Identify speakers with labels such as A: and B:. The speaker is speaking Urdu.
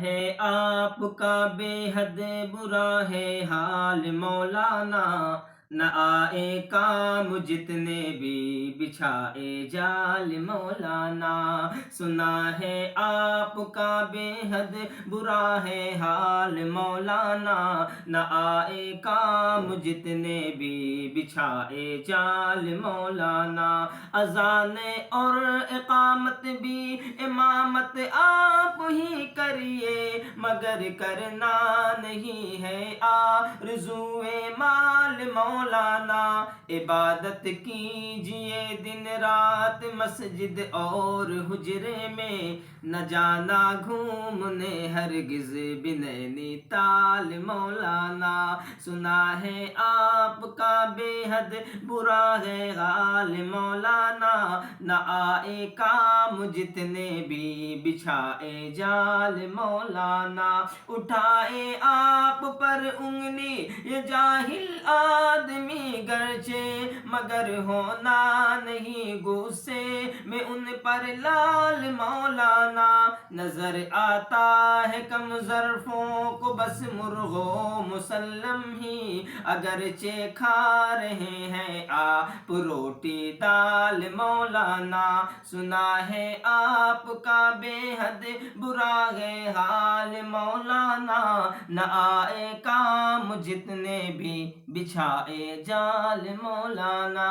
A: ہے آپ کا بے حد برا ہے حال مولانا، نہ آئے کام جتنے بھی بچھائے جال مولانا۔ سنا ہے آپ کا بے حد برا ہے حال مولانا، نہ آئے کام جتنے بھی بچھائے جال مولانا۔ اذان اور اقامت بھی امامت آپ ہی کریے، مگر کرنا نہیں ہے آرزوئے مال مولانا۔ عبادت کیجئے دن رات مسجد اور حجرے میں، نہ جانا گھومنے ہرگز بھی نینی تال مولانا۔ سنا ہے آپ کا بے حد برا ہے حال مولانا، نہ آئے کام جتنے بھی بچھائے جال مولانا۔ اٹھائے آپ پر انگلی یہ جاہل آدمی گرچہ، مگر ہونا نہیں غصے میں ان پر لال مولانا۔ نظر آتا ہے کم ظرفوں کو بس مرغ و مسلم ہی، اگرچہ کھا رہے ہیں آپ روٹی دال مولانا۔ سنا ہے آپ کا بے حد برا ہے حال مولانا، نہ آئے کام جتنے بھی بچھائے جال مولانا۔